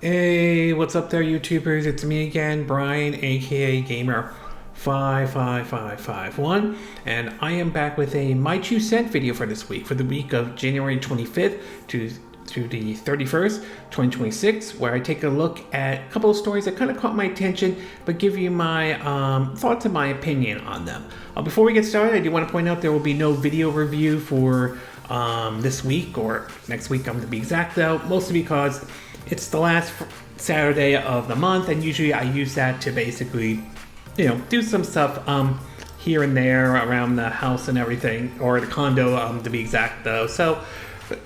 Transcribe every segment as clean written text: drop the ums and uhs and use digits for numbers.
Hey, what's up there, YouTubers? It's me again, Brian, aka Gamer55551, and I am back with a My 2 Cent video for this week, for the week of January 25th to the 31st, 2026, where I take a look at a couple of stories that kind of caught my attention, but give you my thoughts and my opinion on them. Before we get started, I do want to point out there will be no video review for this week, or next week, to be exact though, mostly because it's the last Saturday of the month, and usually I use that to basically, do some stuff here and there around the house and everything, or the condo to be exact though. So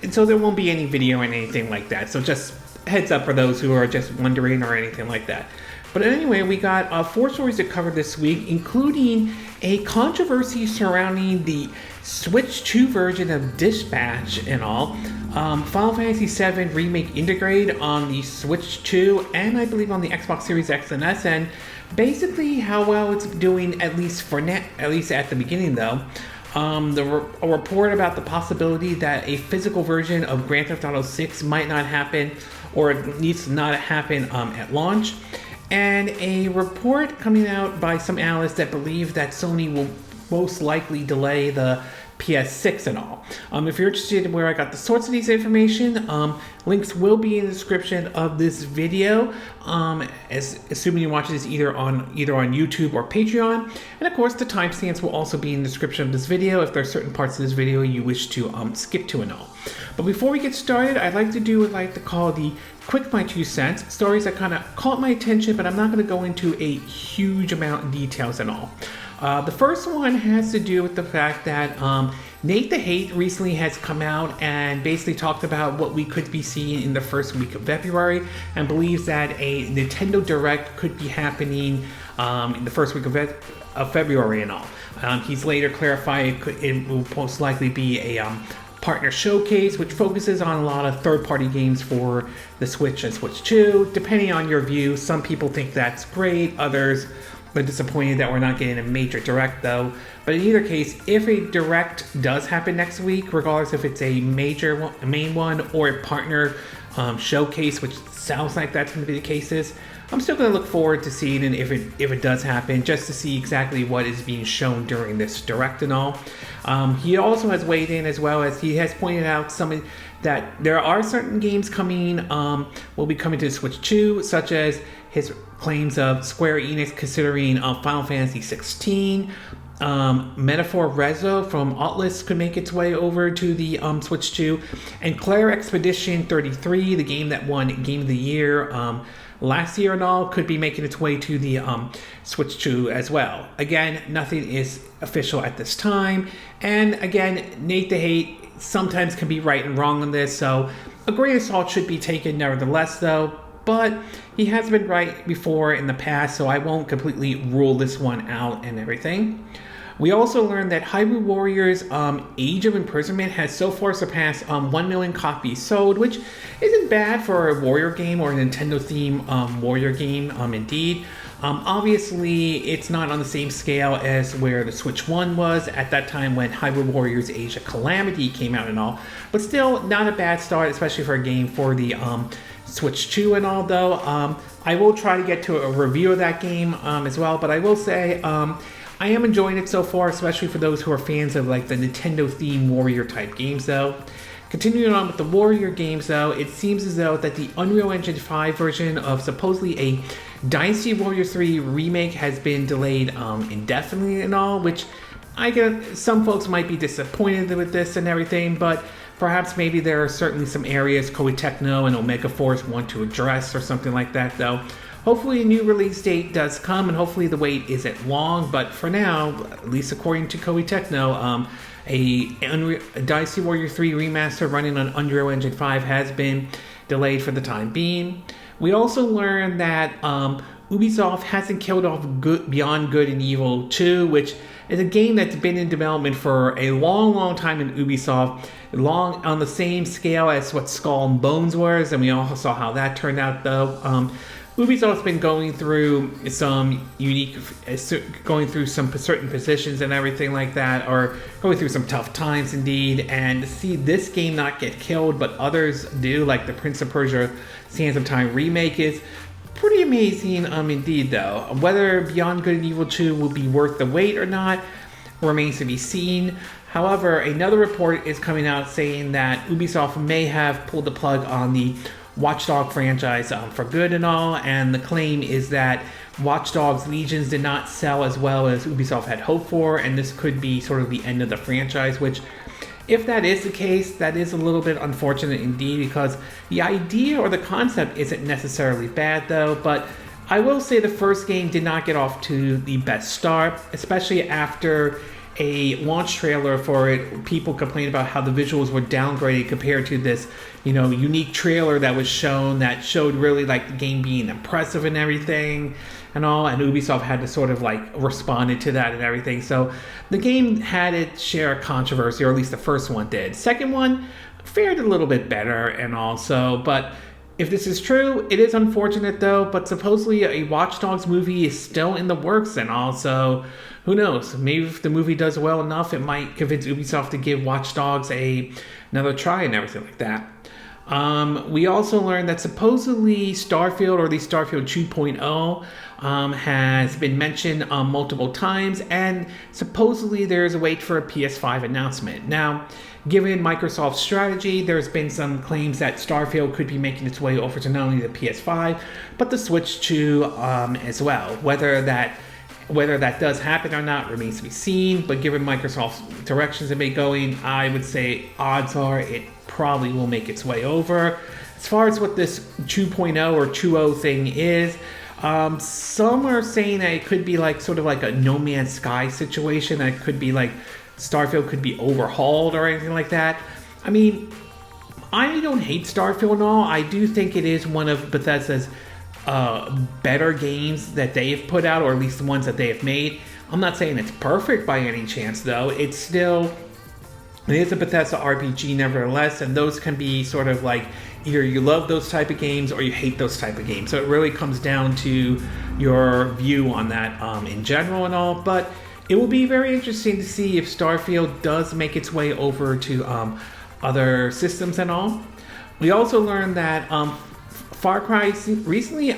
there won't be any video or anything like that. So just heads up for those who are just wondering or anything like that. But anyway, we got 4 stories to cover this week, including a controversy surrounding the Switch 2 version of Dispatch and all. Final Fantasy VII Remake integrated on the Switch 2 and I believe on the Xbox Series X and S, and basically how well it's doing, at least for at least at the beginning though. A report about the possibility that a physical version of Grand Theft Auto 6 might not happen, or at least not happen at launch. And a report coming out by some analysts that believe that Sony will most likely delay the PS6 and all. If you're interested in where I got the source of these information, links will be in the description of this video, assuming you watch this either on YouTube or Patreon. And of course, the timestamps will also be in the description of this video if there are certain parts of this video you wish to skip to and all. But before we get started, I'd like to do what I like to call the quick My 2 cents, stories that kind of caught my attention, but I'm not going to go into a huge amount of details and all. The first one has to do with the fact that Nate the Hate recently has come out and basically talked about what we could be seeing in the first week of February, and believes that a Nintendo Direct could be happening in the first week of February and all. He's later clarified it will most likely be a partner showcase, which focuses on a lot of third-party games for the Switch and Switch 2. Depending on your view, some people think that's great, others are disappointed that we're not getting a major Direct though. But in either case, if a Direct does happen next week, regardless if it's a main one or a partner showcase, which sounds like that's going to be the cases, I'm still going to look forward to seeing it if it does happen, just to see exactly what is being shown during this Direct and all. He also has weighed in, as well as he has pointed out that there are certain games coming, will be coming to the Switch 2, such as his claims of Square Enix considering Final Fantasy 16. Metaphor Rezo from Aulx could make its way over to the Switch 2, and Claire Expedition 33, the game that won Game of the Year last year and all, could be making its way to the Switch 2 as well. Again, nothing is official at this time, and again, Nate the Hate sometimes can be right and wrong on this, so a grain of salt should be taken nevertheless though. But he has been right before in the past, so I won't completely rule this one out and everything. We also learned that Hyrule Warriors Age of Imprisonment has so far surpassed 1 million copies sold, which isn't bad for a Warrior game or a Nintendo-themed Warrior game, indeed. Obviously, it's not on the same scale as where the Switch 1 was at that time when Hyrule Warriors Age of Calamity came out and all, but still not a bad start, especially for a game for the Switch 2 and all though. I will try to get to a review of that game as well, but I will say I am enjoying it so far, especially for those who are fans of like the Nintendo themed Warrior type games though. Continuing on with the Warrior games though, it seems as though that the Unreal Engine 5 version of supposedly a Dynasty Warriors 3 remake has been delayed indefinitely and all, which I guess some folks might be disappointed with this and everything, but perhaps maybe there are certainly some areas Koei Tecmo and Omega Force want to address or something like that though. Hopefully a new release date does come, and hopefully the wait isn't long, but for now, at least according to Koei Tecmo, a Dynasty Warrior 3 remaster running on Unreal Engine 5 has been delayed for the time being. We also learned that Ubisoft hasn't killed off Beyond Good and Evil 2, which is a game that's been in development for a long time in Ubisoft, long on the same scale as what Skull and Bones was, and we all saw how that turned out though. Ubisoft's been going through some going through some certain positions and everything like that, or going through some tough times indeed, and to see this game not get killed, but others do, like the Prince of Persia Sands of Time remake, is pretty amazing indeed though. Whether Beyond Good and Evil 2 will be worth the wait or not remains to be seen. However, another report is coming out saying that Ubisoft may have pulled the plug on the Watch Dogs franchise for good and all, and the claim is that Watch Dogs Legions did not sell as well as Ubisoft had hoped for, and this could be sort of the end of the franchise, which, if that is the case, that is a little bit unfortunate indeed, because the idea or the concept isn't necessarily bad though, but I will say the first game did not get off to the best start, especially after a launch trailer for it. People complained about how the visuals were downgraded compared to this, unique trailer that was shown that showed really like the game being impressive and everything and all, and Ubisoft had to sort of like responded to that and everything. So the game had its share of controversy, or at least the first one did. Second one fared a little bit better and also, but if this is true, it is unfortunate though, but supposedly a Watch Dogs movie is still in the works, and also, who knows, maybe if the movie does well enough, it might convince Ubisoft to give Watch Dogs another try and everything like that. We also learned that supposedly Starfield, or at least Starfield 2.0, has been mentioned multiple times, and supposedly there's a wait for a PS5 announcement. Now, given Microsoft's strategy, there's been some claims that Starfield could be making its way over to not only the PS5, but the Switch 2 as well. Whether that does happen or not remains to be seen, but given Microsoft's directions it may going, I would say odds are it probably will make its way over. As far as what this 2.0 or 2.0 thing is, some are saying that it could be like sort of like a No Man's Sky situation. That could be like Starfield could be overhauled or anything like that. I mean, I don't hate Starfield and all. I do think it is one of Bethesda's better games that they've put out, or at least the ones that they have made. I'm not saying it's perfect by any chance though. It is a Bethesda RPG nevertheless, and those can be sort of like either you love those type of games or you hate those type of games. So it really comes down to your view on that in general and all. But it will be very interesting to see if Starfield does make its way over to other systems and all. We also learned that Far Cry recently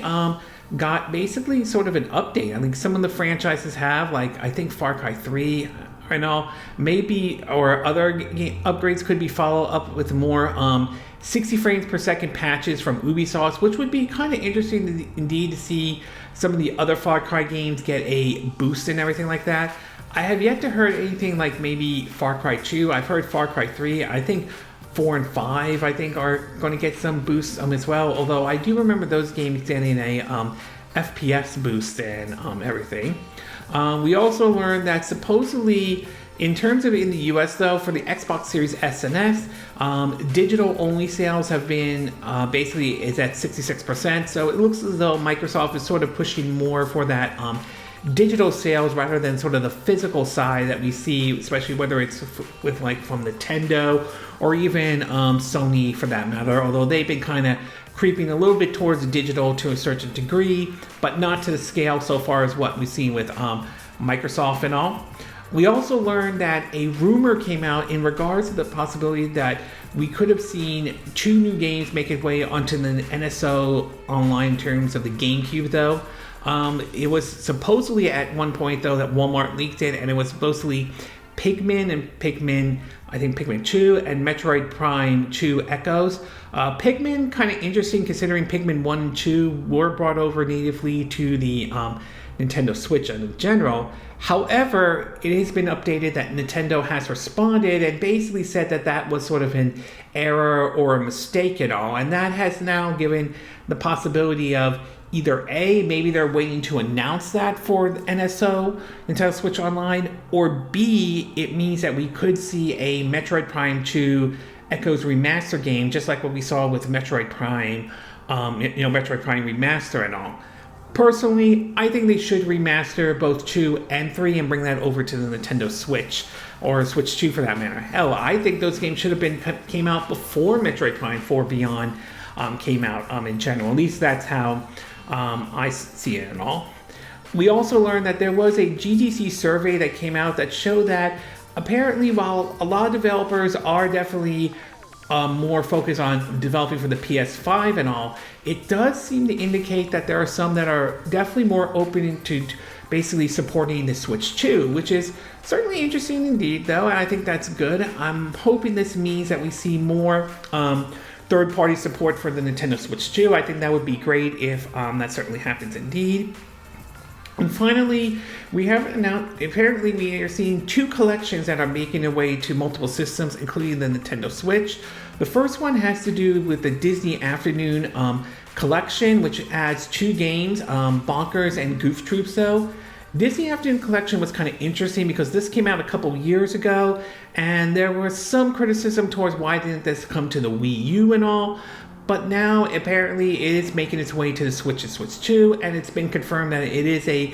got basically sort of an update. I think some of the franchises have, like I think Far Cry 3 right now, maybe, or other upgrades could be followed up with more 60 frames per second patches from Ubisoft, which would be kind of interesting indeed to see some of the other Far Cry games get a boost and everything like that. I have yet to heard anything like maybe Far Cry 2. I've heard Far Cry 3. I think 4 and 5 I think are going to get some boosts as well, although I do remember those games getting a FPS boost and everything. We also learned that supposedly, in terms of in the US though, for the Xbox Series S and X, digital only sales have been basically is at 66%. So it looks as though Microsoft is sort of pushing more for that digital sales rather than sort of the physical side that we see, especially whether it's with like from Nintendo or even Sony for that matter, although they've been kind of creeping a little bit towards digital to a certain degree, but not to the scale so far as what we've seen with Microsoft and all. We also learned that a rumor came out in regards to the possibility that we could have seen 2 new games make its way onto the NSO online in terms of the GameCube though. It was supposedly at one point though that Walmart leaked it, and it was supposedly Pikmin and Pikmin 2 and Metroid Prime 2 Echoes. Pikmin, kind of interesting considering Pikmin 1 and 2 were brought over natively to the Nintendo Switch in general. However, it has been updated that Nintendo has responded and basically said that that was sort of an error or a mistake at all, and that has now given the possibility of either A, maybe they're waiting to announce that for NSO, Nintendo Switch Online, or B, it means that we could see a Metroid Prime 2 Echoes remaster game, just like what we saw with Metroid Prime, Metroid Prime Remaster and all. Personally, I think they should remaster both 2 and 3 and bring that over to the Nintendo Switch, or Switch 2 for that matter. Hell, I think those games should have came out before Metroid Prime 4 Beyond came out in general. At least that's how I see it and all. We also learned that there was a GDC survey that came out that showed that apparently, while a lot of developers are definitely more focused on developing for the PS5 and all, it does seem to indicate that there are some that are definitely more open to basically supporting the Switch 2, which is certainly interesting indeed, though, and I think that's good. I'm hoping this means that we see more third-party support for the Nintendo Switch 2. I think that would be great if that certainly happens indeed. And finally, we have announced, apparently we are seeing 2 collections that are making their way to multiple systems, including the Nintendo Switch. The first one has to do with the Disney Afternoon collection, which adds 2 games, Bonkers and Goof Troop. So Disney Afternoon collection was kind of interesting because this came out a couple years ago, and there was some criticism towards why didn't this come to the Wii U and all. But now, apparently, it is making its way to the Switch and Switch 2, and it's been confirmed that it is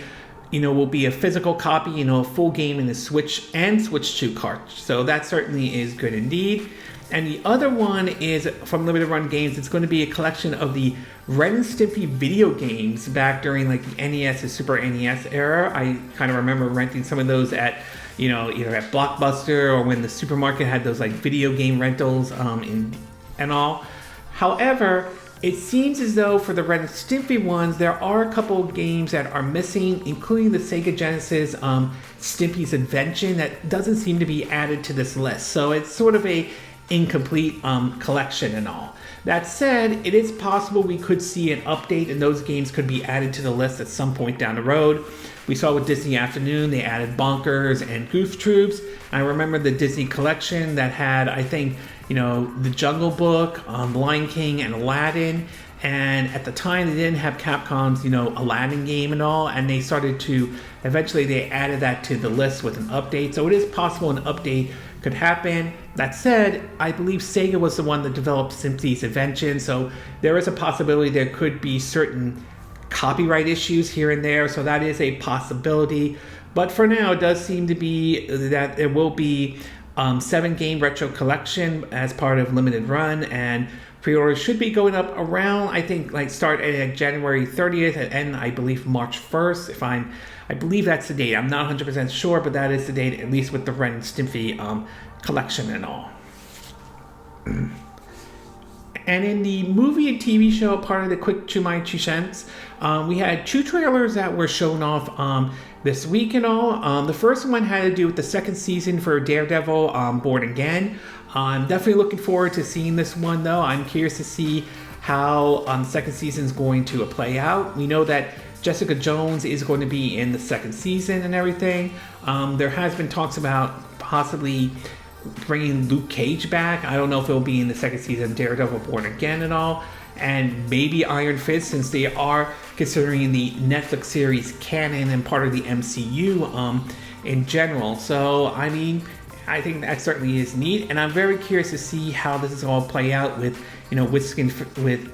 will be a physical copy, a full game in the Switch and Switch 2 cartridge. So that certainly is good indeed. And the other one is from Limited Run Games. It's going to be a collection of the Ren and Stimpy video games back during like the NES and Super NES era. I kind of remember renting some of those at, either at Blockbuster or when the supermarket had those like video game rentals and all. However, it seems as though for the Ren and Stimpy ones, there are a couple of games that are missing, including the Sega Genesis Stimpy's Invention that doesn't seem to be added to this list. So it's sort of a incomplete collection and all. That said, it is possible we could see an update and those games could be added to the list at some point down the road. We saw with Disney Afternoon, they added Bonkers and Goof Troops. I remember the Disney collection that had, I think, The Jungle Book, Lion King, and Aladdin. And at the time, they didn't have Capcom's, Aladdin game and all. And they started to, eventually they added that to the list with an update. So it is possible an update could happen. That said, I believe Sega was the one that developed Stimpy's Invention. So there is a possibility there could be certain copyright issues here and there. So that is a possibility. But for now, it does seem to be that there will be 7-game retro collection as part of Limited Run, and pre-orders should be going up around, I think, like start at January 30th and end, I believe, March 1st. I believe that's the date. I'm not 100% sure, but that is the date, at least with the Ren and Stimpy collection and all. And in the movie and TV show, part of the quick to my 2 cents, we had 2 trailers that were shown off this week and all. The first one had to do with the 2nd season for Daredevil Born Again. I'm definitely looking forward to seeing this one, though. I'm curious to see how the 2nd season is going to play out. We know that Jessica Jones is going to be in the 2nd season and everything. There has been talks about possibly bringing Luke Cage back. I don't know if it'll be in the 2nd season of Daredevil Born Again and all. And maybe Iron Fist, since they are considering the Netflix series canon and part of the MCU in general. So, I mean, I think that certainly is neat. And I'm very curious to see how this is all play out with, with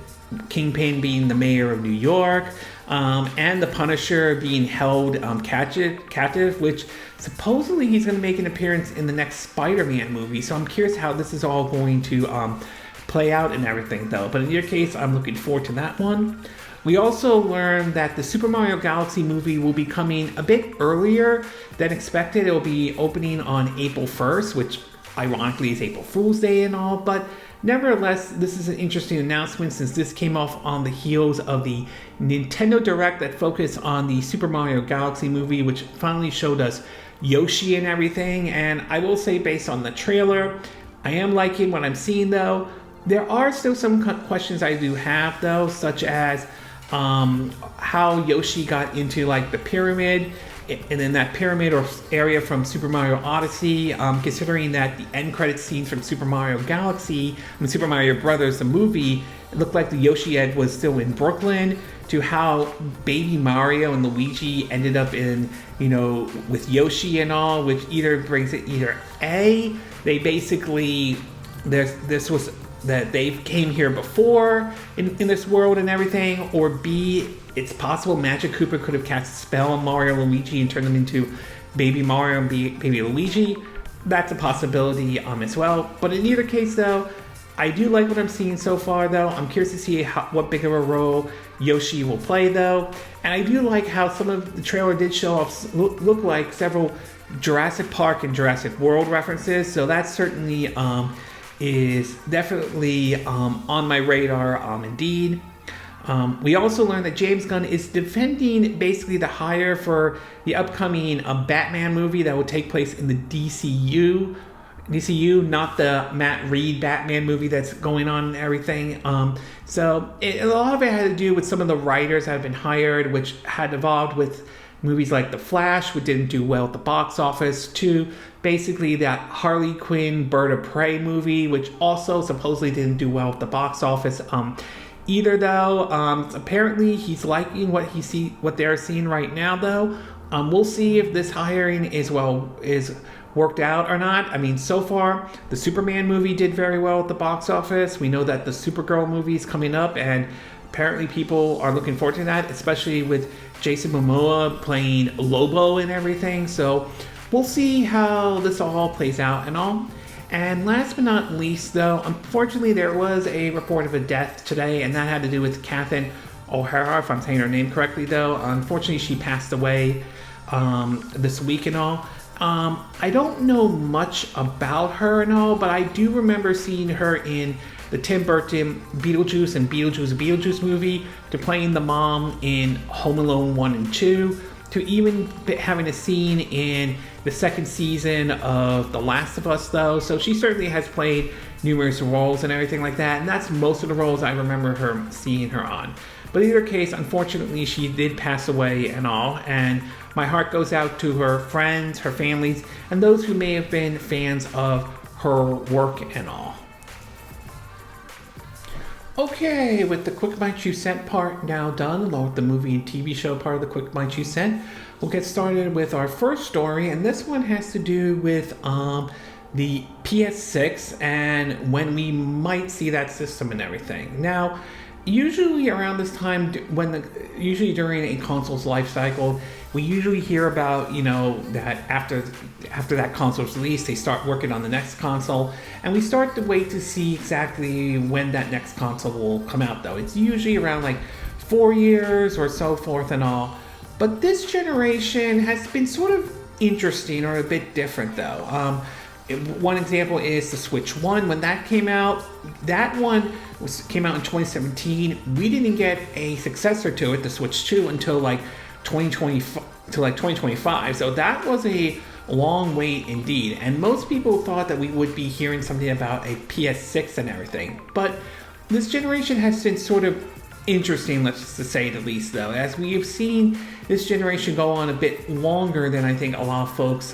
Kingpin being the mayor of New York, and the Punisher being held captive, which supposedly he's going to make an appearance in the next Spider-Man movie. So I'm curious how this is all going to play out and everything, though. But in your case, I'm looking forward to that one. We also learned that the Super Mario Galaxy movie will be coming a bit earlier than expected. It will be opening on April 1st, which ironically is April Fool's Day and all, but nevertheless, this is an interesting announcement since this came off on the heels of the Nintendo Direct that focused on the Super Mario Galaxy movie, which finally showed us Yoshi and everything. And I will say, based on the trailer, I am liking what I'm seeing, though. There are still some questions I do have, though, such as how Yoshi got into like the pyramid, and in that pyramid or area from Super Mario Odyssey, considering that the end credit scenes from Super Mario Super Mario Brothers, the movie, it looked like the Yoshi Edge was still in Brooklyn, to how Baby Mario and Luigi ended up in, with Yoshi and all, which either brings it A, they basically, this was that they came here before in this world and everything, or B, it's possible Magic Koopa could have cast a spell on Mario and Luigi and turned them into Baby Mario and Baby Luigi. That's a possibility as well. But in either case, though, I do like what I'm seeing so far, though. I'm curious to see what big of a role Yoshi will play, though. And I do like how some of the trailer did show off, look like several Jurassic Park and Jurassic World references. So that certainly is definitely on my radar, indeed. We also learned that James Gunn is defending basically the hire for the upcoming Batman movie that will take place in the DCU, not the Matt Reed Batman movie that's going on and everything. So a lot of it had to do with some of the writers that have been hired, which had evolved with movies like The Flash, which didn't do well at the box office, to basically that Harley Quinn Bird of Prey movie, which also supposedly didn't do well at the box office. Either though, apparently he's liking what they're seeing right now though. We'll see if this hiring is worked out or not. I mean, so far the Superman movie did very well at the box office. We know that the Supergirl movie is coming up, and apparently people are looking forward to that, especially with Jason Momoa playing Lobo and everything. So we'll see how this all plays out and all. And last but not least, though, unfortunately, there was a report of a death today, and that had to do with Catherine O'Hara, if I'm saying her name correctly, though. Unfortunately, she passed away this week and all. I don't know much about her and all, but I do remember seeing her in the Tim Burton Beetlejuice and Beetlejuice movie, to playing the mom in Home Alone 1 and 2, to even having a scene in the second season of The Last of Us, though. So she certainly has played numerous roles and everything like that, and that's most of the roles I remember seeing her on. But in either case, unfortunately, she did pass away and all, and my heart goes out to her friends, her families, and those who may have been fans of her work and all. Okay, with the Quick My 2 Cent part now done, along with the movie and TV show part of the Quick My 2 Cent, we'll get started with our first story, and this one has to do with the PS6 and when we might see that system and everything. Now, usually around this time, usually during a console's life cycle, we usually hear about, that after that console's released, they start working on the next console, and we start to wait to see exactly when that next console will come out, though. It's usually around like 4 years or so forth and all. But this generation has been sort of interesting or a bit different, though. One example is the Switch 1. When that came out, came out in 2017. We didn't get a successor to it, the Switch 2, until like 2025. So that was a long wait indeed. And most people thought that we would be hearing something about a PS6 and everything. But this generation has been sort of interesting, let's just say the least, though, as we have seen this generation go on a bit longer than I think a lot of folks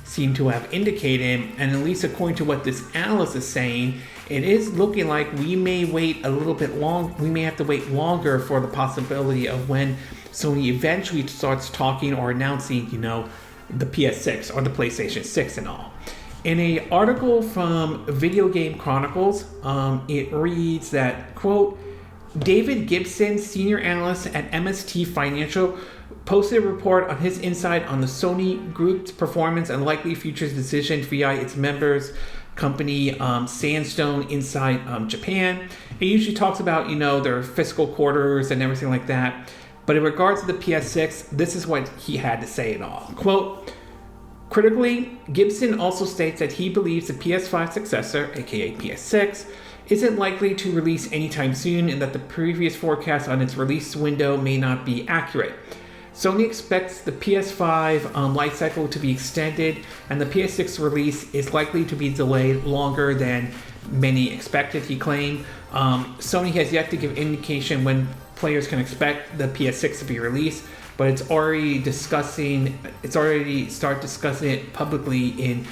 seem to have indicated, and at least according to what this analyst is saying, it is looking like we may wait a little bit long. We may have to wait longer for the possibility of when Sony eventually starts talking or announcing, the PS6 or the PlayStation 6 and all. In an article from Video Game Chronicles, it reads that, quote, David Gibson, senior analyst at MST Financial, posted a report on his insight on the Sony Group's performance and likely futures decision via its members company Sandstone Insight Japan. It usually talks about, their fiscal quarters and everything like that. But in regards to the PS6, this is what he had to say in all. Quote, critically, Gibson also states that he believes the PS5 successor, aka PS6, isn't likely to release anytime soon, and that the previous forecast on its release window may not be accurate. Sony expects the PS5 lifecycle to be extended, and the PS6 release is likely to be delayed longer than many expected, he claimed. Sony has yet to give indication when players can expect the PS6 to be released, but it's already discussing it publicly in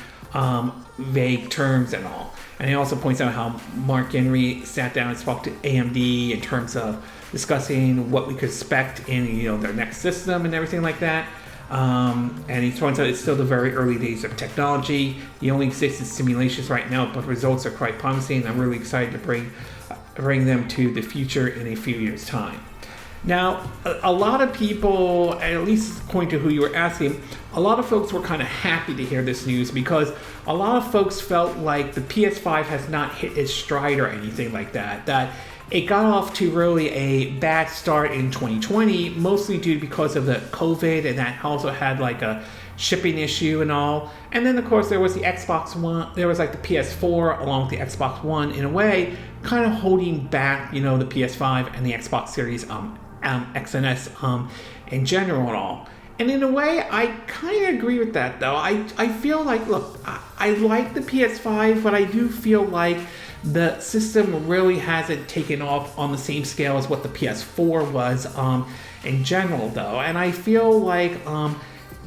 vague terms and all. And he also points out how Mark Henry sat down and spoke to AMD in terms of discussing what we could expect in their next system and everything like that. And he points out it's still the very early days of technology. The only exists in simulations right now, but results are quite promising. I'm really excited to bring them to the future in a few years' time. Now, a lot of people, at least according to who you were asking, a lot of folks were kind of happy to hear this news because a lot of folks felt like the PS5 has not hit its stride or anything like that. That it got off to really a bad start in 2020, mostly due because of the COVID, and that also had like a shipping issue and all. And then of course there was the Xbox One, there was like the PS4 along with the Xbox One in a way, kind of holding back, the PS5 and the Xbox Series X and S in general and all. And in a way, I kind of agree with that though. I feel like, look, I like the PS5, but I do feel like the system really hasn't taken off on the same scale as what the PS4 was in general though. And I feel like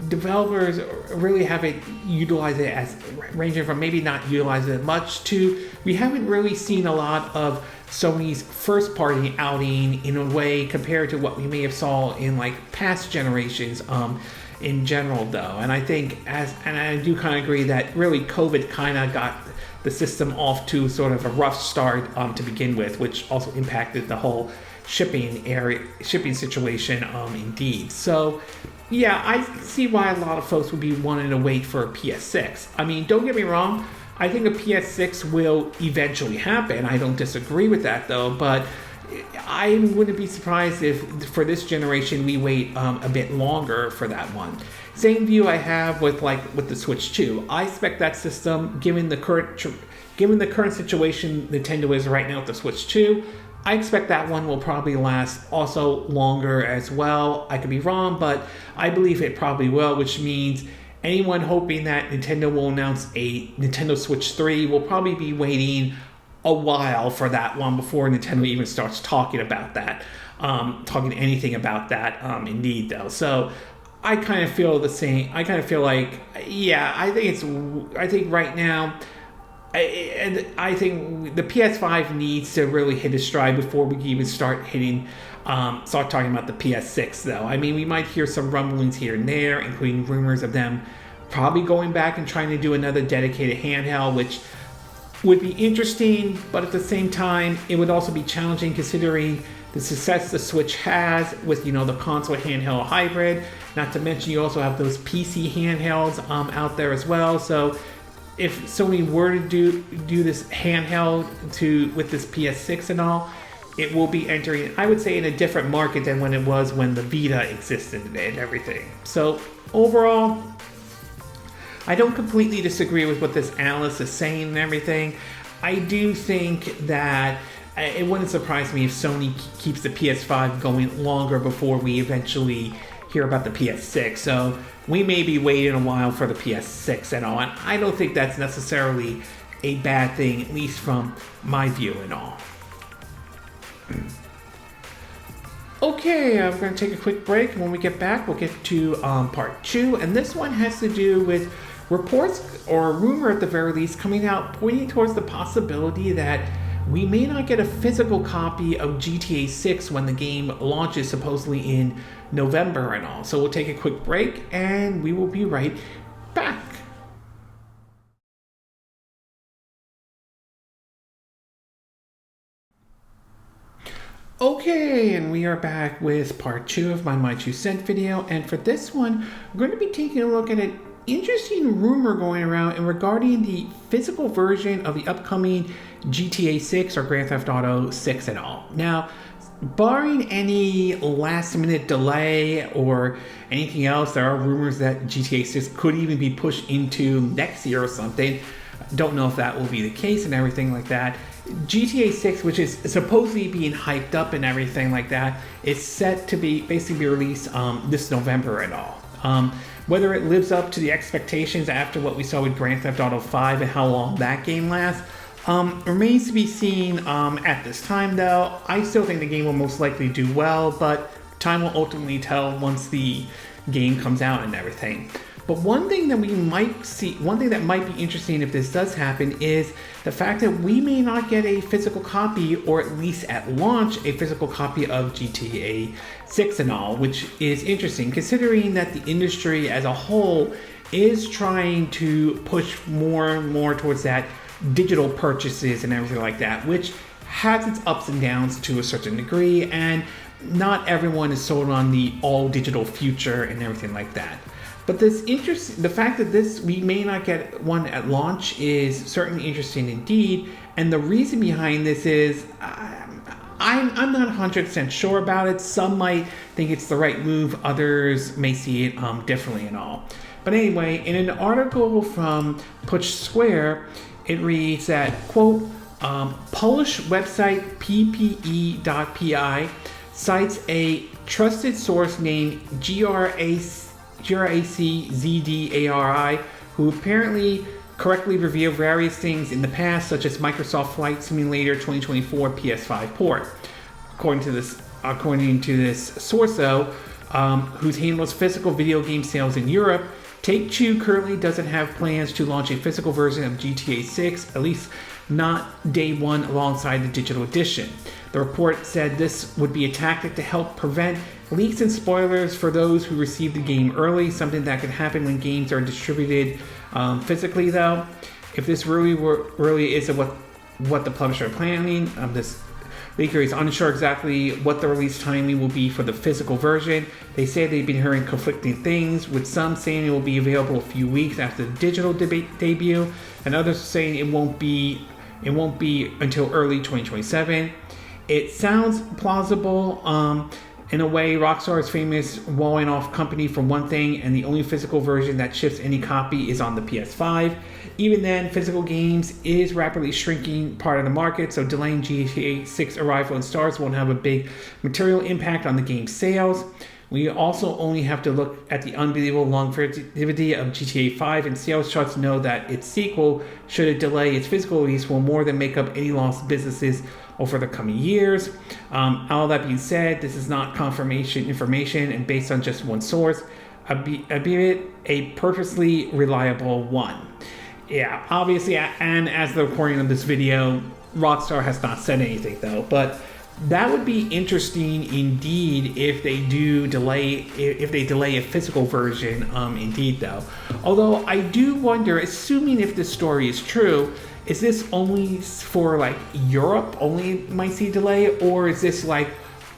developers really haven't utilized it, as ranging from maybe not utilizing it much to we haven't really seen a lot of Sony's first party outing in a way compared to what we may have saw in like past generations in general though. And I think and I do kind of agree that really COVID kind of got the system off to sort of a rough start to begin with, which also impacted the whole shipping situation indeed. So yeah, I see why a lot of folks would be wanting to wait for a PS6. I mean, don't get me wrong, I think a PS6 will eventually happen. I don't disagree with that though, but I wouldn't be surprised if for this generation we wait a bit longer for that one. Same view I have with the Switch 2. I expect that system, given the current situation Nintendo is right now with the Switch 2, I expect that one will probably last also longer as well. I could be wrong, but I believe it probably will, which means anyone hoping that Nintendo will announce a Nintendo Switch 3 will probably be waiting a while for that one before Nintendo even starts talking about that, talking anything about that indeed though. So I kind of feel the same. I kind of feel like, yeah, I think right now, I think the PS5 needs to really hit its stride before we can even start talking about the PS6 though. I mean, we might hear some rumblings here and there, including rumors of them probably going back and trying to do another dedicated handheld, which would be interesting, but at the same time, it would also be challenging considering the success the Switch has with, the console handheld hybrid. Not to mention you also have those PC handhelds out there as well. So if Sony were to do this handheld with this PS6 and all, it will be entering, I would say, in a different market than when it was when the Vita existed and everything. So overall, I don't completely disagree with what this analyst is saying and everything. I do think that it wouldn't surprise me if Sony keeps the PS5 going longer before we eventually hear about the PS6. So we may be waiting a while for the PS6 and all. And I don't think that's necessarily a bad thing, at least from my view and all. Okay, I'm going to take a quick break. When we get back, we'll get to part 2. And this one has to do with reports, or a rumor at the very least, coming out pointing towards the possibility that we may not get a physical copy of GTA 6 when the game launches supposedly in November and all. So we'll take a quick break and we will be right back. Okay, and we are back with part 2 of my 2 cent video, and for this one, we're going to be taking a look at an interesting rumor going around and regarding the physical version of the upcoming GTA 6 or Grand Theft Auto 6 and all. Now, barring any last minute delay or anything else, there are rumors that GTA 6 could even be pushed into next year or something. Don't know if that will be the case and everything like that. GTA 6, which is supposedly being hyped up and everything like that, is set to be basically released this November and all. Whether it lives up to the expectations after what we saw with Grand Theft Auto 5 and how long that game lasts remains to be seen at this time though. I still think the game will most likely do well, but time will ultimately tell once the game comes out and everything. But one thing that might be interesting if this does happen is the fact that we may not get a physical copy, or at least at launch, a physical copy of GTA 6 and all, which is interesting considering that the industry as a whole is trying to push more and more towards that digital purchases and everything like that, which has its ups and downs to a certain degree, and not everyone is sold on the all digital future and everything like that. But the fact that we may not get one at launch is certainly interesting indeed. And the reason behind this is I'm not 100% sure about it. Some might think it's the right move, others may see it differently and all. But anyway, in an article from Push Square, it reads that, quote, Polish website ppe.pi cites a trusted source named GRACZDARI, who apparently correctly revealed various things in the past, such as Microsoft Flight Simulator 2024 PS5 port. According to this source, though, whose handles physical video game sales in Europe, Take-Two currently doesn't have plans to launch a physical version of GTA 6, at least not day one alongside the digital edition. The report said this would be a tactic to help prevent leaks and spoilers for those who receive the game early, something that could happen when games are distributed physically, though. If this really is what the publisher are planning, this leaker is unsure exactly what the release timing will be for the physical version. They say they've been hearing conflicting things, with some saying it will be available a few weeks after the digital debut, and others saying it won't be until early 2027. It sounds plausible. In a way, Rockstar is famous walling off company for one thing, and the only physical version that ships any copy is on the PS5. Even then, physical games is rapidly shrinking part of the market, so delaying GTA 6 arrival in stores won't have a big material impact on the game's sales. We also only have to look at the unbelievable longevity of GTA 5, and sales charts know that its sequel, should it delay its physical release, will more than make up any lost businesses over the coming years. All that being said, this is not confirmation information and based on just one source, albeit a purposely reliable one. Yeah, obviously, and as the recording of this video, Rockstar has not said anything though, but that would be interesting indeed if they delay a physical version, indeed though. Although I do wonder, assuming if this story is true, is this only for like Europe only might see delay, or is this like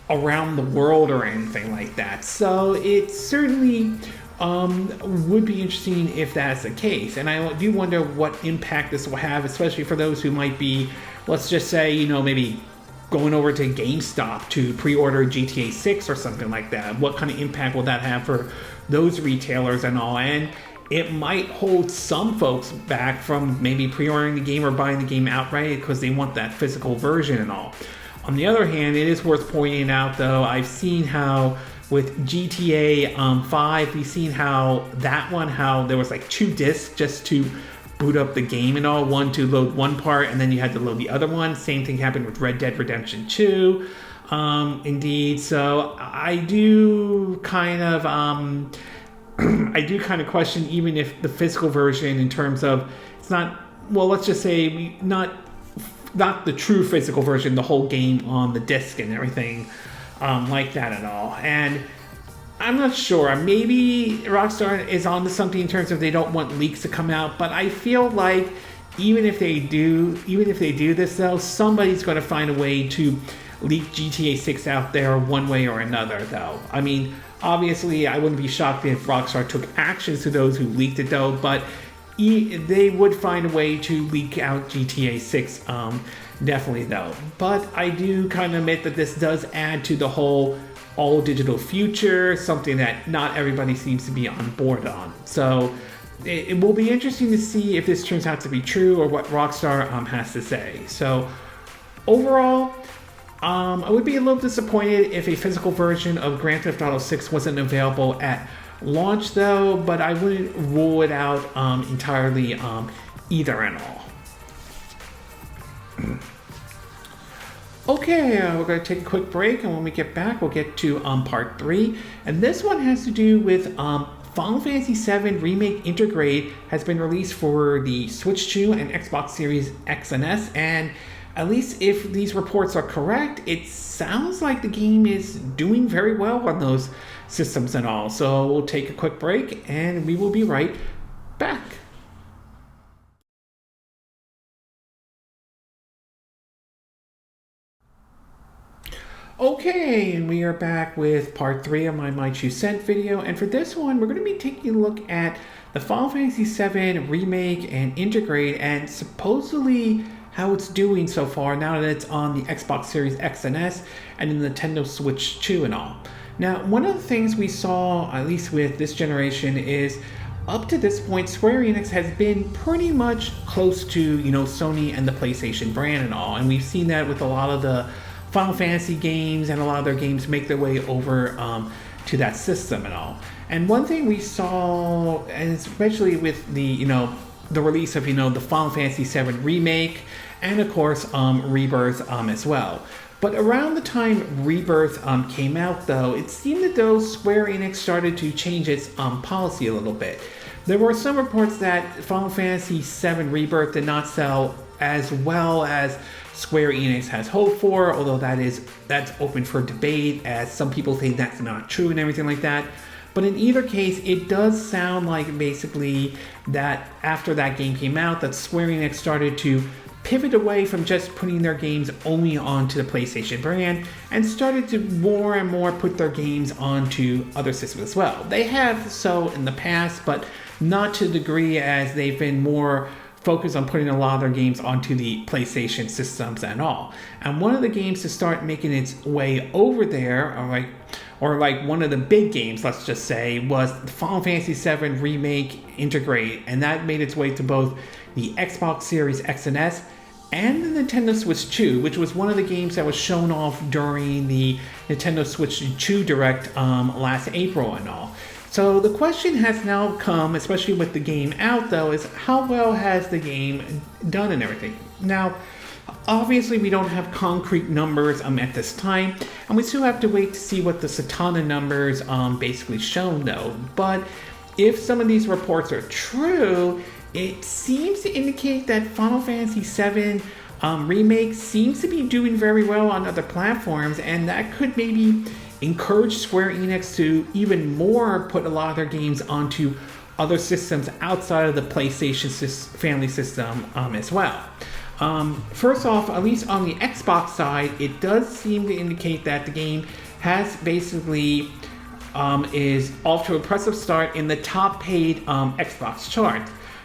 around the world or anything like that? So it certainly would be interesting if that's the case. And I do wonder what impact this will have, especially for those who might be, let's just say, maybe going over to GameStop to pre-order GTA 6 or something like that. What kind of impact will that have for those retailers and all? And it might hold some folks back from maybe pre-ordering the game or buying the game outright because they want that physical version and all. On the other hand, it is worth pointing out, though, I've seen how with GTA 5, we've seen how there was like 2 discs just to boot up the game and all, one to load one part and then you had to load the other one. Same thing happened with Red Dead Redemption 2. Indeed, so I do kind of question even if the physical version, in terms of it's not, well, let's just say not the true physical version, the whole game on the disc and everything like that and all. And I'm not sure. Maybe Rockstar is onto something in terms of they don't want leaks to come out, but I feel like even if they do this though, somebody's going to find a way to leak GTA 6 out there one way or another though. I mean, obviously I wouldn't be shocked if Rockstar took actions to those who leaked it though, but they would find a way to leak out GTA 6 definitely though. But I do kind of admit that this does add to the whole all digital future, something that not everybody seems to be on board on. So it will be interesting to see if this turns out to be true or what Rockstar has to say. So overall, I would be a little disappointed if a physical version of Grand Theft Auto 6 wasn't available at launch though, but I wouldn't rule it out entirely either and all. Okay, we're going to take a quick break, and when we get back, we'll get to part 3. And this one has to do with Final Fantasy VII Remake Intergrade has been released for the Switch 2 and Xbox Series X and S, and at least if these reports are correct, it sounds like the game is doing very well on those systems and all. So we'll take a quick break, and we will be right back. Okay, and we are back with part 3 of my 2 cent video, and for this one we're going to be taking a look at the Final Fantasy VII remake and integrate, and supposedly how it's doing so far now that it's on the Xbox Series X and S and the Nintendo Switch 2 and all. Now, one of the things we saw, at least with this generation, is up to this point, Square Enix has been pretty much close to, Sony and the PlayStation brand and all, and we've seen that with a lot of the Final Fantasy games, and a lot of their games make their way over to that system and all. And one thing we saw, and especially with the the release of the Final Fantasy VII remake, and of course Rebirth as well. But around the time Rebirth came out, though, it seemed as though Square Enix started to change its policy a little bit. There were some reports that Final Fantasy VII Rebirth did not sell as well as Square Enix has hoped for, although that's open for debate, as some people think that's not true and everything like that. But in either case, it does sound like basically that after that game came out, that Square Enix started to pivot away from just putting their games only onto the PlayStation brand and started to more and more put their games onto other systems as well. They have so in the past, but not to the degree as they've been more focused on putting a lot of their games onto the PlayStation systems and all. And one of the games to start making its way over there, or like one of the big games, let's just say, was the Final Fantasy VII Remake Integrate, and that made its way to both the Xbox Series X and S and the Nintendo Switch 2, which was one of the games that was shown off during the Nintendo Switch 2 Direct last April and all. So the question has now come, especially with the game out though, is how well has the game done and everything. Now, obviously we don't have concrete numbers at this time, and we still have to wait to see what the Satana numbers basically shown though. But if some of these reports are true, it seems to indicate that Final Fantasy VII Remake seems to be doing very well on other platforms, and that could maybe encourage Square Enix to even more put a lot of their games onto other systems outside of the PlayStation family system as well. First off, at least on the Xbox side, it does seem to indicate that the game has basically is off to an impressive start in the top paid Xbox chart.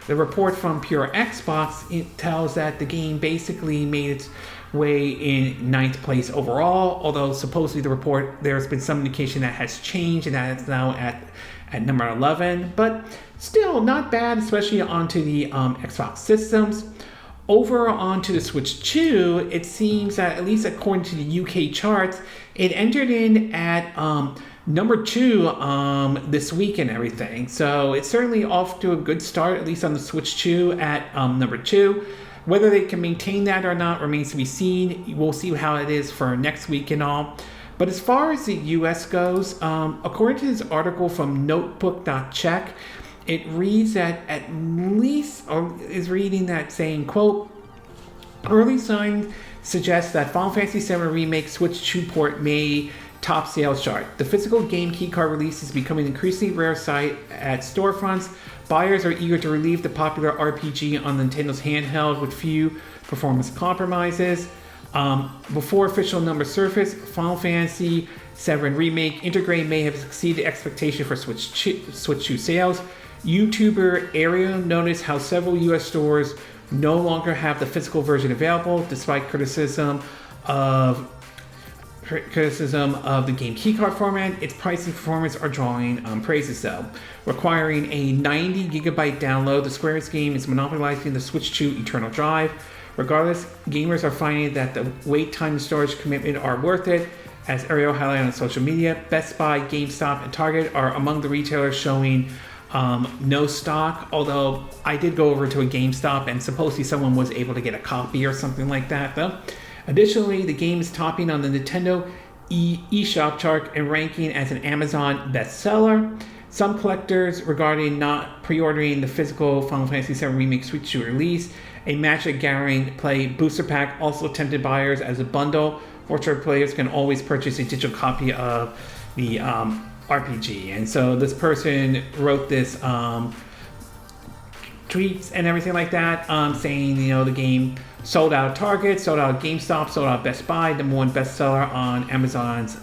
The report from Pure Xbox, it tells that the game basically made its way in 9th place overall, although supposedly the report, there's been some indication that has changed and that it's now at number 11, but still not bad, especially onto the Xbox systems. Over onto the Switch 2, it seems that, at least according to the UK charts, it entered in at number 2 this week and everything. So it's certainly off to a good start, at least on the Switch 2 at number 2. Whether they can maintain that or not remains to be seen. We'll see how it is for next week and all. But as far as the US goes, according to this article from notebook.check, it reads that at least, or is reading that saying, quote, early signs suggest that Final Fantasy VII Remake Switch 2 port may top sales chart. The physical game keycard release is becoming an increasingly rare sight at storefronts. Buyers are eager to relieve the popular RPG on Nintendo's handheld with few performance compromises. Before official numbers surface, Final Fantasy VII Remake Integrate may have exceeded expectation for Switch 2 sales. YouTuber Aria noticed how several US stores no longer have the physical version available, despite criticism of the game keycard format. Its price and performance are drawing praises though. Requiring a 90 gigabyte download, the Square Enix game is monopolizing the Switch 2 Eternal Drive. Regardless, gamers are finding that the wait time and storage commitment are worth it. As Ariel highlighted on social media, Best Buy, GameStop, and Target are among the retailers showing no stock, although I did go over to a GameStop and supposedly someone was able to get a copy or something like that though. Additionally, the game is topping on the Nintendo eShop chart and ranking as an Amazon bestseller. Some collectors regarding not pre-ordering the physical Final Fantasy VII Remake Switch 2 release. A Magic Gathering Play booster pack also tempted buyers as a bundle. Fortunate players can always purchase a digital copy of the RPG. And so this person wrote this tweets and everything like that, saying the game sold out Target, sold out GameStop, sold out Best Buy, #1 bestseller on Amazon's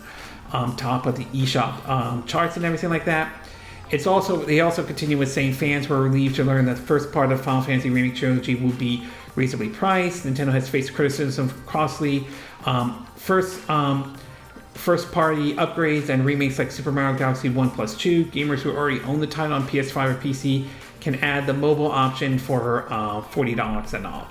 top of the eShop charts and everything like that. They also continue with saying fans were relieved to learn that the first part of Final Fantasy Remake Trilogy would be reasonably priced. Nintendo has faced criticism for costly first party upgrades and remakes like Super Mario Galaxy 1 plus 2. Gamers who already own the title on PS5 or PC can add the mobile option for $40 and all.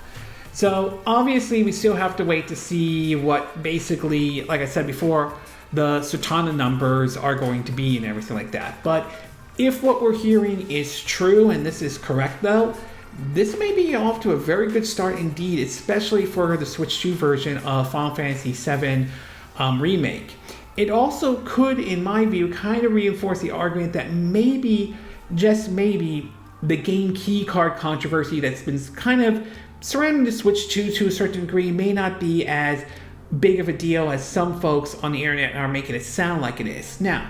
So obviously we still have to wait to see what basically, like I said before, the Sutana numbers are going to be and everything like that. But if what we're hearing is true, and this is correct though, this may be off to a very good start indeed, especially for the Switch 2 version of Final Fantasy VII Remake. It also could, in my view, kind of reinforce the argument that maybe, just maybe, the game keycard controversy that's been kind of surrounding the Switch 2 to a certain degree may not be as big of a deal as some folks on the internet are making it sound like it is. Now,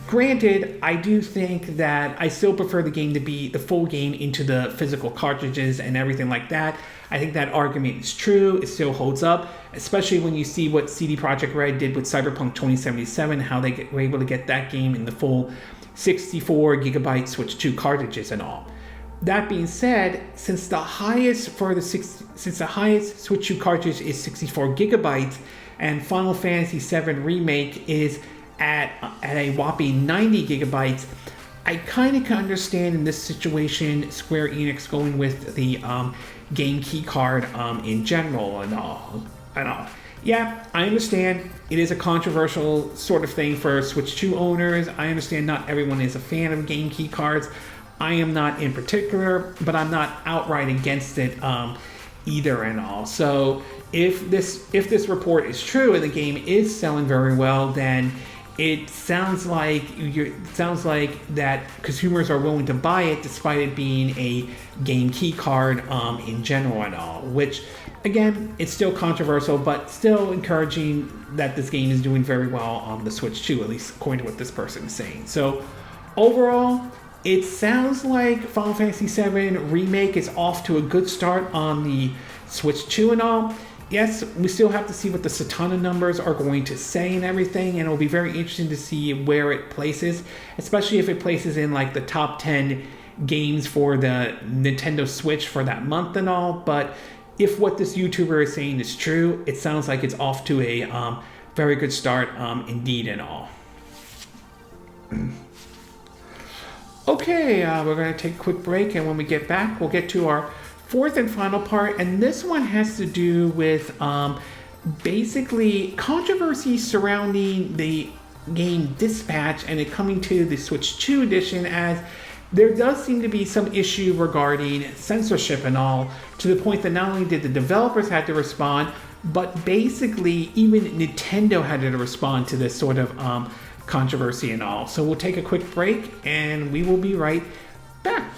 granted, I do think that I still prefer the game to be the full game into the physical cartridges and everything like that. I think that argument is true. It still holds up, especially when you see what CD Projekt Red did with Cyberpunk 2077, how they were able to get that game in the full 64 gigabyte Switch 2 cartridges and all. That being said, since the highest Switch 2 cartridge is 64 gigabytes and Final Fantasy VII Remake is at a whopping 90 gigabytes, I kind of can understand in this situation Square Enix going with the game key card in general and all. Yeah, I understand it is a controversial sort of thing for Switch 2 owners. I understand not everyone is a fan of game key cards. I am not in particular, but I'm not outright against it either and all. So if this report is true and the game is selling very well, then it sounds like that consumers are willing to buy it despite it being a game key card in general and all, which again, it's still controversial, but still encouraging that this game is doing very well on the Switch 2, at least according to what this person is saying. So overall, it sounds like Final Fantasy VII Remake is off to a good start on the Switch 2 and all. Yes, we still have to see what the Sutana numbers are going to say and everything, and it'll be very interesting to see where it places, especially if it places in like the top 10 games for the Nintendo Switch for that month and all. But if what this YouTuber is saying is true, it sounds like it's off to a very good start indeed and all. Okay, we're going to take a quick break, and when we get back, we'll get to our fourth and final part, and this one has to do with basically controversy surrounding the game Dispatch and it coming to the Switch 2 edition, as there does seem to be some issue regarding censorship and all, to the point that not only did the developers have to respond, but basically even Nintendo had to respond to this sort of controversy and all. So we'll take a quick break and we will be right back.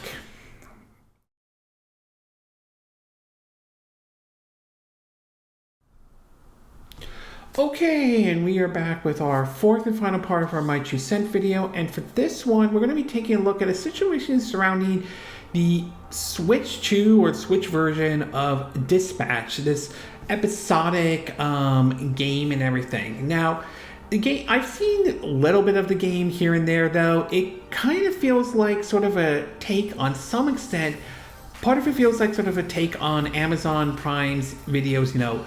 Okay, and we are back with our fourth and final part of our My 2 Cent video, and for this one, we're going to be taking a look at a situation surrounding the Switch 2 or Switch version of Dispatch, this episodic game and everything. Now, the game, I've seen a little bit of the game here and there, though. It kind of feels like sort of a take on some extent. Part of it feels like sort of a take on Amazon Prime's videos, you know,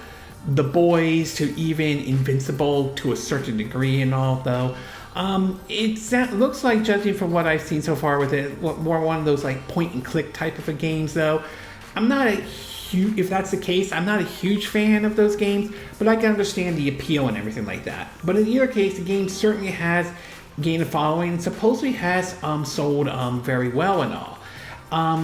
The Boys to even Invincible to a certain degree and all, though. It looks like, judging from what I've seen so far with it, more one of those like point and click type of a games, though. If that's the case, I'm not a huge fan of those games, but I can understand the appeal and everything like that. But in either case, the game certainly has gained a following and supposedly has sold very well and all.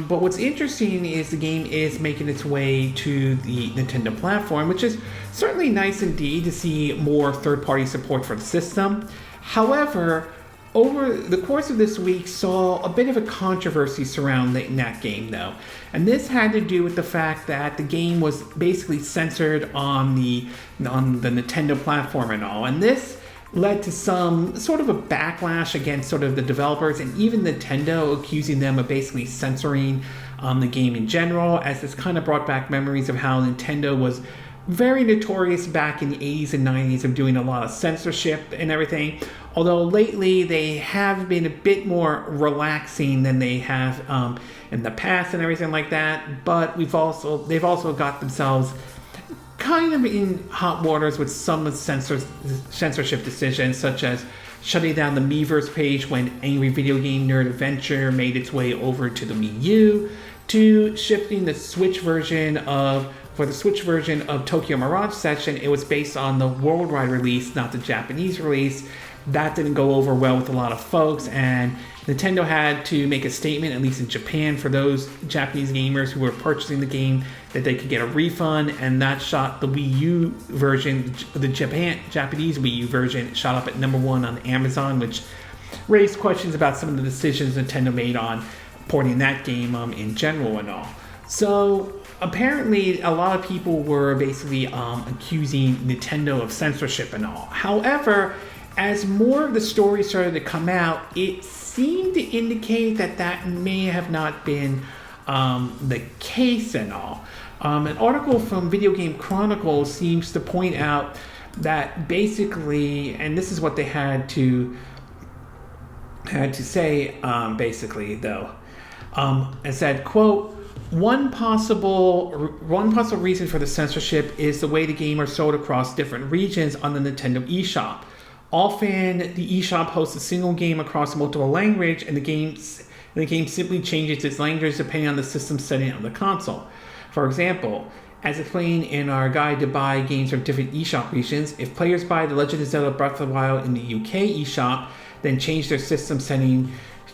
But what's interesting is the game is making its way to the Nintendo platform, which is certainly nice indeed to see more third-party support for the system. However, over the course of this week saw a bit of a controversy surrounding that game, though. And this had to do with the fact that the game was basically censored on the Nintendo platform and all. And this led to some sort of a backlash against sort of the developers and even Nintendo, accusing them of basically censoring the game in general, as this kind of brought back memories of how Nintendo was very notorious back in the 80s and 90s of doing a lot of censorship and everything. Although lately they have been a bit more relaxing than they have in the past and everything like that. But they've also got themselves kind of in hot waters with some censorship decisions, such as shutting down the Miiverse page when Angry Video Game Nerd Adventure made its way over to the Wii U, to shifting the Switch version of Tokyo Mirage Session. It was based on the worldwide release, not the Japanese release. That didn't go over well with a lot of folks, and Nintendo had to make a statement, at least in Japan, for those Japanese gamers who were purchasing the game, that they could get a refund, and that shot the Wii U version, the Japanese Wii U version, shot up at #1 on Amazon, which raised questions about some of the decisions Nintendo made on porting that game in general and all. So apparently a lot of people were basically accusing Nintendo of censorship and all. However, as more of the story started to come out, it seemed to indicate that may have not been the case and all. An article from Video Game Chronicles seems to point out that basically, and this is what they had to say, basically though, it said, quote, one possible reason for the censorship is the way the game are sold across different regions on the Nintendo eShop. Often, the eShop hosts a single game across multiple languages, and the game simply changes its language depending on the system setting on the console. For example, as explained in our guide to buy games from different eShop regions, if players buy The Legend of Zelda Breath of the Wild in the UK eShop, then change their system setting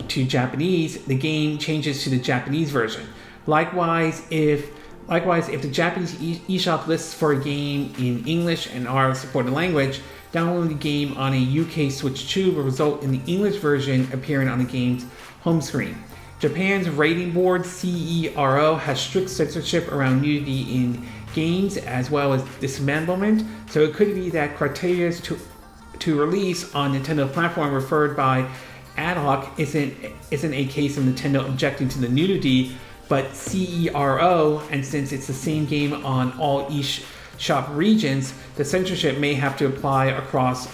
to Japanese, the game changes to the Japanese version. Likewise, if the Japanese eShop lists for a game in English and our supported language, downloading the game on a UK Switch 2 will result in the English version appearing on the game's home screen. Japan's rating board, CERO, has strict censorship around nudity in games as well as dismemberment, so it could be that criteria to release on Nintendo platform referred by Aulx isn't a case of Nintendo objecting to the nudity, but CERO, and since it's the same game on all eShop regions, the censorship may have to apply across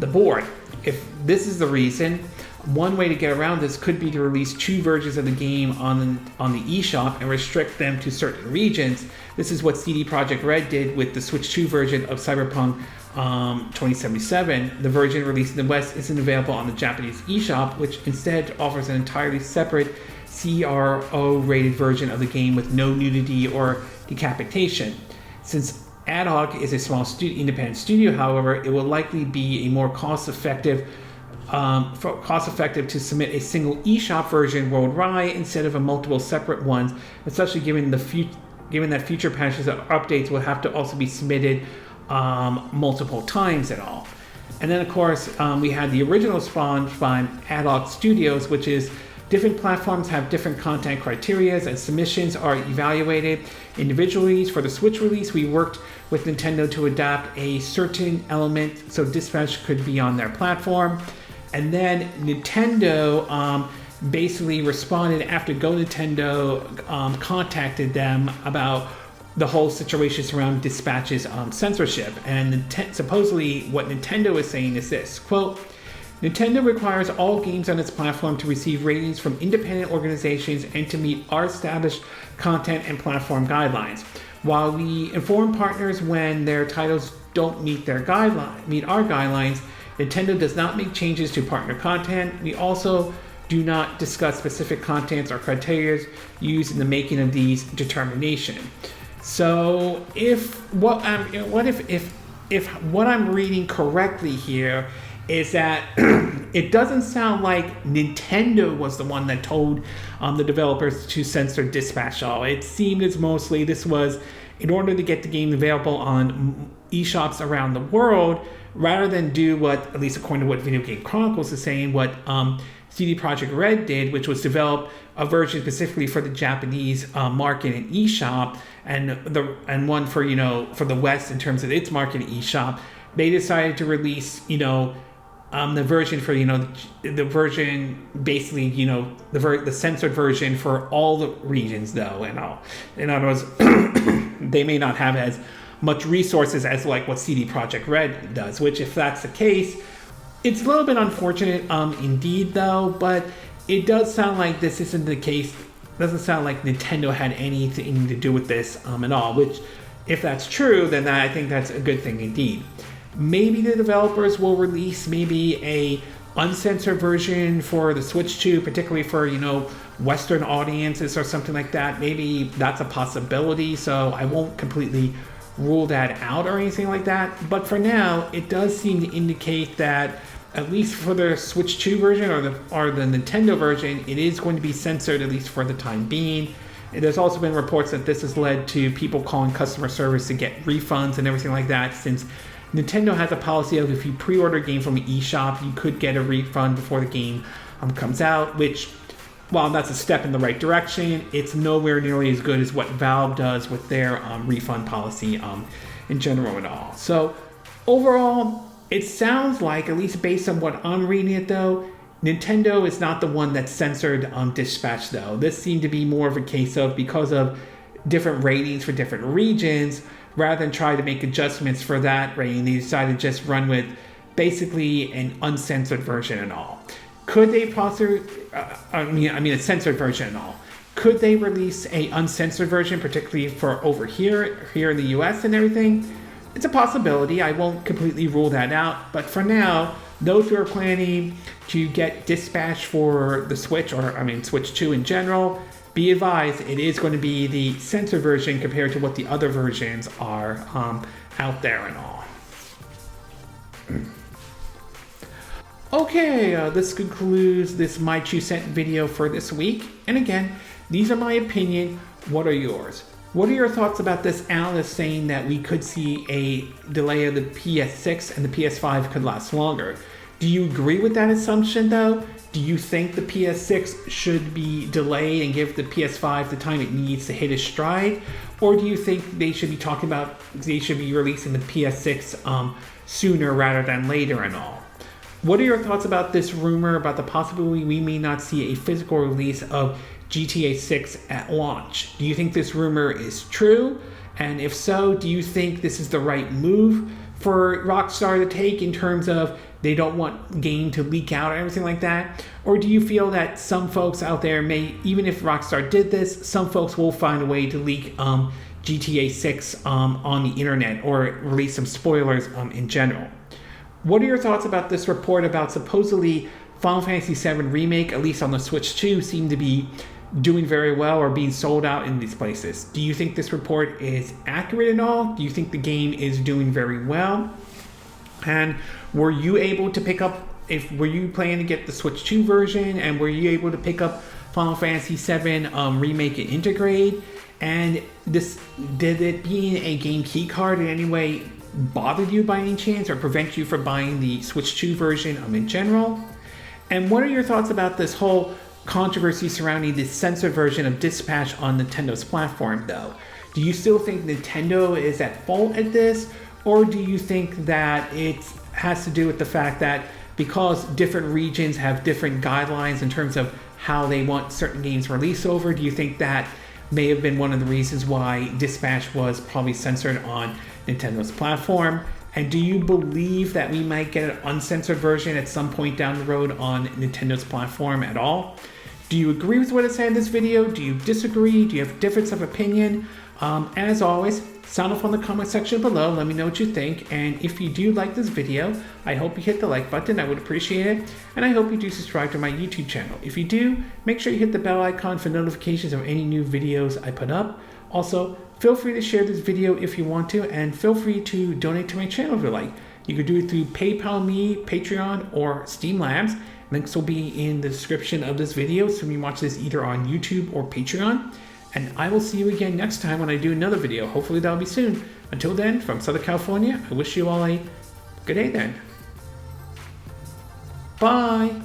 the board. If this is the reason, one way to get around this could be to release two versions of the game on the eShop and restrict them to certain regions. This is what CD Projekt Red did with the Switch 2 version of Cyberpunk 2077. The version released in the West isn't available on the Japanese eShop, which instead offers an entirely separate CRO-rated version of the game with no nudity or decapitation. Since Aulx is a small independent studio, however, it will likely be a more cost-effective to submit a single eShop version worldwide instead of a multiple separate ones, especially given that future patches or updates will have to also be submitted multiple times and all. And then, of course, we had the original spawn by Aulx Studios, which is different platforms have different content criteria and submissions are evaluated individually. For the Switch release, we worked with Nintendo to adapt a certain element so dispatch could be on their platform. And then Nintendo basically responded after Go Nintendo contacted them about the whole situation around dispatches censorship. And supposedly what Nintendo is saying is this, quote, Nintendo requires all games on its platform to receive ratings from independent organizations and to meet our established content and platform guidelines. While we inform partners when their titles don't meet our guidelines, Nintendo does not make changes to partner content. We also do not discuss specific contents or criteria used in the making of these determinations. So, if what I'm reading correctly here is that it doesn't sound like Nintendo was the one that told the developers to censor dispatch all. It seemed as mostly this was in order to get the game available on eShops around the world, rather than do what, at least according to what Video Game Chronicles is saying, what CD Projekt Red did, which was develop a version specifically for the Japanese market and eShop, and one for the West in terms of its market and eShop. They decided to release the version for, the version basically, the censored version for all the regions though and all. In other words, they may not have as much resources as like what CD Projekt Red does, which if that's the case, it's a little bit unfortunate indeed though, but it does sound like this isn't the case. It doesn't sound like Nintendo had anything to do with this at all, which if that's true, then I think that's a good thing indeed. Maybe the developers will release maybe a uncensored version for the Switch 2, particularly for, Western audiences or something like that. Maybe that's a possibility, so I won't completely rule that out or anything like that. But for now, it does seem to indicate that at least for the Switch 2 version or the Nintendo version, it is going to be censored, at least for the time being. And there's also been reports that this has led to people calling customer service to get refunds and everything like that, since Nintendo has a policy of if you pre-order a game from the eShop, you could get a refund before the game comes out, which, while that's a step in the right direction, it's nowhere nearly as good as what Valve does with their refund policy in general and all. So overall, it sounds like, at least based on what I'm reading it though, Nintendo is not the one that censored Dispatch though. This seemed to be more of a case of, because of different ratings for different regions, rather than try to make adjustments for that rating, they decided to just run with basically an uncensored version and all. Could they possibly, a censored version and all. Could they release a uncensored version, particularly for over here in the US and everything? It's a possibility. I won't completely rule that out. But for now, those who are planning to get Dispatch for the Switch, or Switch 2 in general, be advised, it is going to be the censored version compared to what the other versions are out there and all. Okay, this concludes this My 2 Cent video for this week. And again, these are my opinion. What are yours? What are your thoughts about this analyst saying that we could see a delay of the PS6 and the PS5 could last longer? Do you agree with that assumption though? Do you think the PS6 should be delayed and give the PS5 the time it needs to hit its stride? Or do you think they should be releasing the PS6 sooner rather than later and all? What are your thoughts about this rumor about the possibility we may not see a physical release of GTA6 at launch? Do you think this rumor is true? And if so, do you think this is the right move for Rockstar to take in terms of they don't want game to leak out or everything like that? Or do you feel that some folks out there may, even if Rockstar did this, some folks will find a way to leak GTA6 on the internet or release some spoilers in general? What are your thoughts about this report about supposedly Final Fantasy VII Remake, at least on the Switch 2, seem to be doing very well or being sold out in these places? Do you think this report is accurate at all? Do you think the game is doing very well? And were you able to pick up, were you planning to get the Switch 2 version, and were you able to pick up Final Fantasy VII Remake and Integrate? And did it being a game key card in any way bother you by any chance or prevent you from buying the Switch 2 version in general? And what are your thoughts about this whole controversy surrounding the censored version of Dispatch on Nintendo's platform though? Do you still think Nintendo is at fault at this? Or do you think that it has to do with the fact that because different regions have different guidelines in terms of how they want certain games released over, do you think that may have been one of the reasons why Dispatch was probably censored on Nintendo's platform? And do you believe that we might get an uncensored version at some point down the road on Nintendo's platform at all? Do you agree with what I said in this video? Do you disagree? Do you have a difference of opinion? As always, sound off on the comment section below. Let me know what you think. And if you do like this video, I hope you hit the like button. I would appreciate it. And I hope you do subscribe to my YouTube channel. If you do, make sure you hit the bell icon for notifications of any new videos I put up. Also, feel free to share this video if you want to, and feel free to donate to my channel if you like. You could do it through PayPal Me, Patreon, or Steam Labs. Links will be in the description of this video, so you can watch this either on YouTube or Patreon. And I will see you again next time when I do another video. Hopefully that'll be soon. Until then, from Southern California, I wish you all a good day then. Bye!